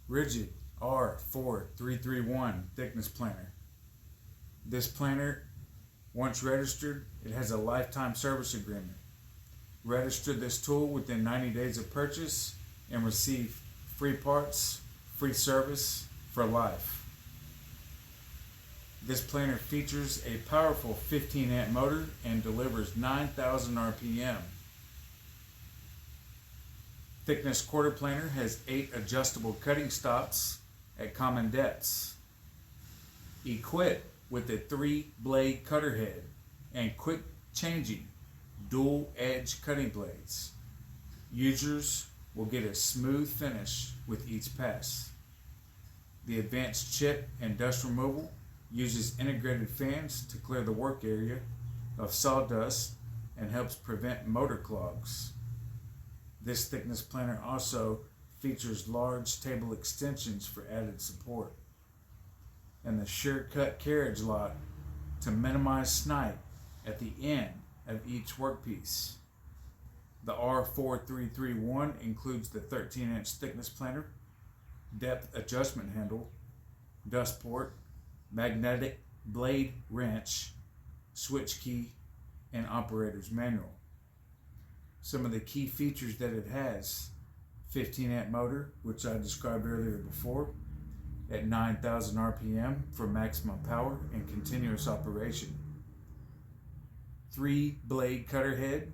Ridged R4331 thickness planer. This planer, once registered, it has a lifetime service agreement. Register this tool within 90 days of purchase and receive free parts, free service for life. This planer features a powerful 15 amp motor and delivers 9,000 RPM. Thickness quarter planer has 8 adjustable cutting stops at common depths. Equipped with a 3-blade cutter head and quick changing dual edge cutting blades. Users will get a smooth finish with each pass. The advanced chip and dust removal uses integrated fans to clear the work area of sawdust and helps prevent motor clogs. This thickness planer also features large table extensions for added support, and the sure cut carriage lock to minimize snipe at the end of each workpiece. The R4331 includes the 13-inch thickness planer, depth adjustment handle, dust port, magnetic blade wrench, switch key, and operator's manual. Some of the key features that it has: 15 amp motor, which I described earlier before, at 9,000 RPM for maximum power and continuous operation. 3-blade cutter head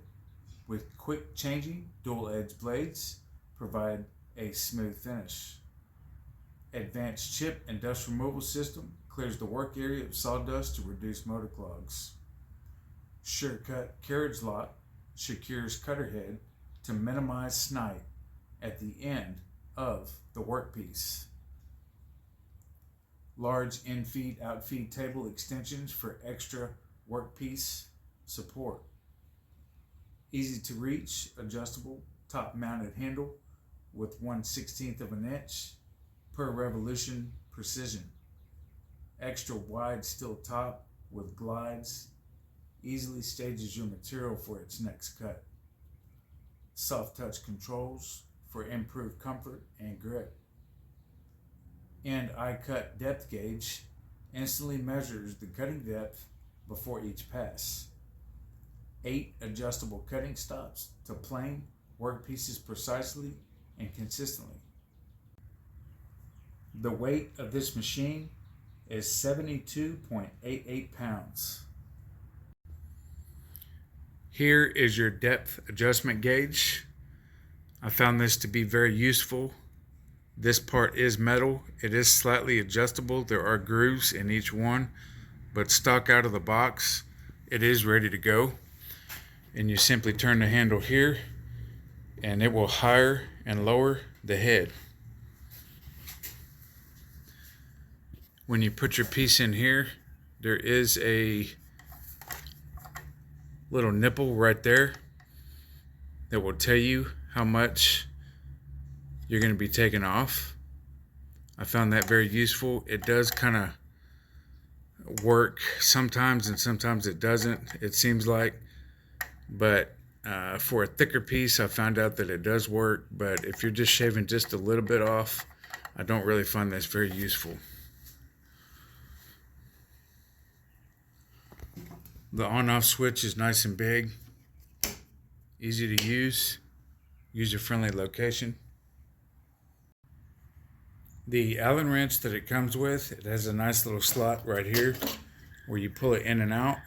with quick changing dual edge blades provide a smooth finish. Advanced chip and dust removal system clears the work area of sawdust to reduce motor clogs. Sure cut carriage lock secures cutter head to minimize snipe at the end of the workpiece. Large in-feed, out-feed table extensions for extra workpiece support. Easy to reach, adjustable, top-mounted handle with 1/16 of an inch per revolution precision. Extra wide steel top with glides easily stages your material for its next cut. Soft touch controls for improved comfort and grip. And I-cut depth gauge instantly measures the cutting depth before each pass. 8 adjustable cutting stops to plane workpieces precisely and consistently. The weight of this machine is 72.88 pounds. Here is your depth adjustment gauge. I found this to be very useful. This part is metal. It is slightly adjustable. There are grooves in each one, but stock out of the box, it is ready to go. And you simply turn the handle here and it will higher and lower the head. When you put your piece in here, there is a little nipple right there that will tell you how much you're going to be taking off. I found that very useful. It does kind of work sometimes and sometimes it doesn't, it seems like, but for a thicker piece I found out that it does work. But if you're just shaving just a little bit off, I don't really find this very useful. The on-off switch is nice and big, easy to use, user-friendly location. The Allen wrench that it comes with, it has a nice little slot right here where you pull it in and out.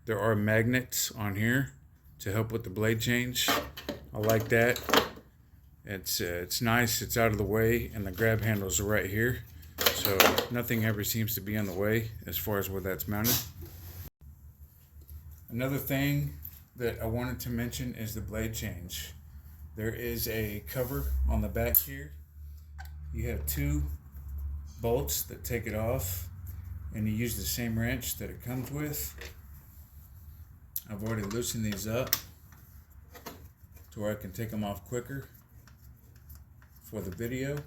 There are magnets on here to help with the blade change. I like that. It's nice, it's out of the way, and the grab handles are right here. So nothing ever seems to be in the way as far as where that's mounted. Another thing that I wanted to mention is the blade change. There is a cover on the back here. You have 2 bolts that take it off, and you use the same wrench that it comes with. I've already loosened these up to where I can take them off quicker for the video.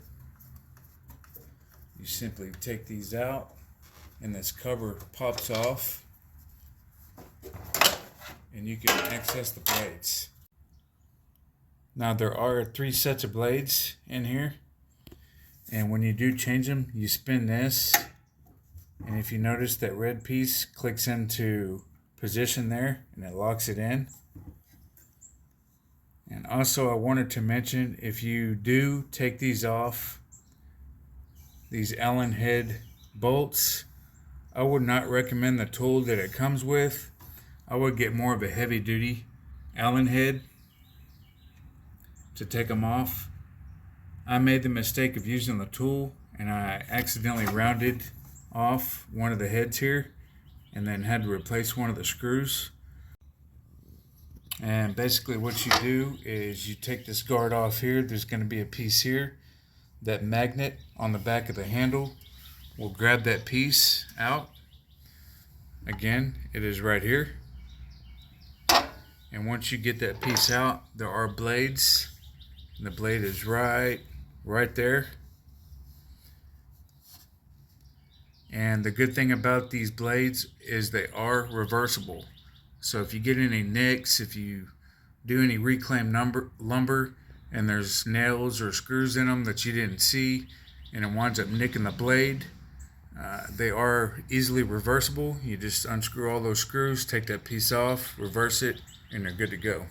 You simply take these out and this cover pops off, and you can access the blades. Now there are 3 sets of blades in here, And when you do change them, you spin this, and if you notice that red piece clicks into position there and it locks it in. And also I wanted to mention, if you do take these off, these Allen head bolts, I would not recommend the tool that it comes with. I would get more of a heavy duty Allen head to take them off. I made the mistake of using the tool and I accidentally rounded off one of the heads here and then had to replace one of the screws. And basically what you do is you take this guard off here. There's going to be a piece here. That magnet on the back of the handle will grab that piece out. Again, it is right here. And once you get that piece out, there are blades. The blade is right there. And the good thing about these blades is they are reversible. So if you get any nicks, if you do any reclaimed lumber and there's nails or screws in them that you didn't see and it winds up nicking the blade, they are easily reversible. You just unscrew all those screws, take that piece off, reverse it, and they're good to go.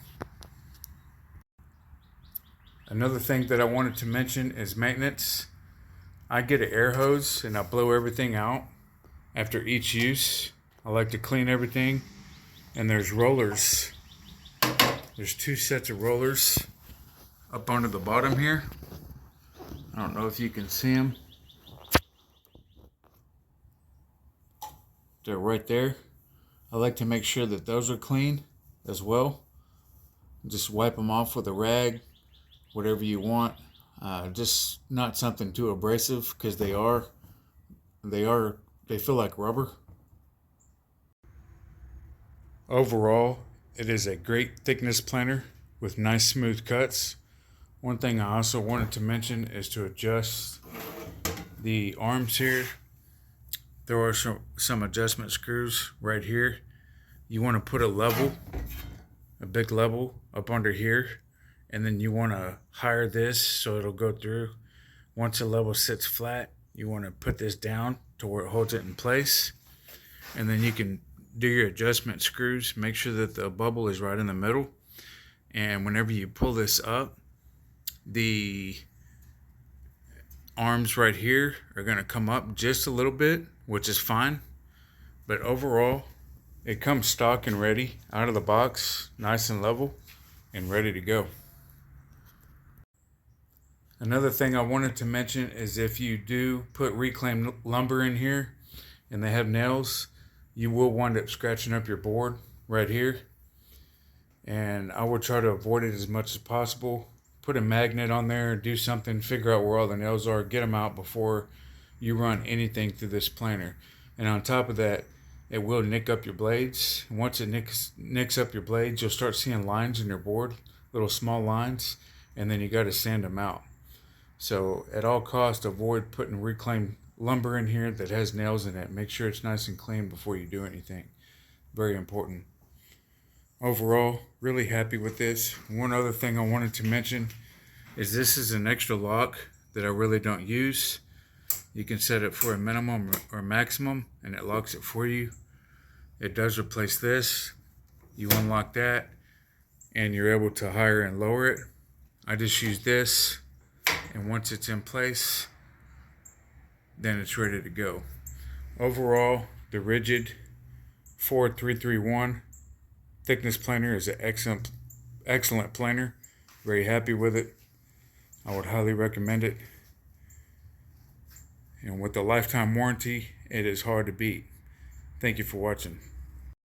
Another thing that I wanted to mention is maintenance. I get an air hose and I blow everything out after each use. I like to clean everything. And there's rollers. There's 2 sets of rollers up under the bottom here. I don't know if you can see them. They're right there. I like to make sure that those are clean as well. Just wipe them off with a rag, whatever you want. Just not something too abrasive, because they feel like rubber. Overall, it is a great thickness planer with nice smooth cuts. One thing I also wanted to mention is to adjust the arms here. There are some adjustment screws right here. You want to put a big level up under here, and then you want to hire this so it'll go through. Once the level sits flat, you want to put this down to where it holds it in place, and then you can do your adjustment screws. Make sure that the bubble is right in the middle, and whenever you pull this up, the arms right here are going to come up just a little bit, which is fine. But overall, it comes stock and ready out of the box, nice and level and ready to go. Another thing I wanted to mention is, if you do put reclaimed lumber in here and they have nails, you will wind up scratching up your board right here. And I would try to avoid it as much as possible. Put a magnet on there, do something, figure out where all the nails are, get them out before you run anything through this planer. And on top of that, it will nick up your blades. Once it nicks up your blades, you'll start seeing lines in your board, little small lines, and then you got to sand them out. So at all costs, avoid putting reclaimed lumber in here that has nails in it. Make sure it's nice and clean before you do anything. Very important. Overall, really happy with this. One other thing I wanted to mention is this is an extra lock that I really don't use. You can set it for a minimum or maximum and it locks it for you. It does replace this. You unlock that and you're able to higher and lower it. I just use this, and once it's in place, then it's ready to go. Overall, the Ridged R4331 thickness planer is an excellent planer. Very happy with it. I would highly recommend it. And with the lifetime warranty, it is hard to beat. Thank you for watching.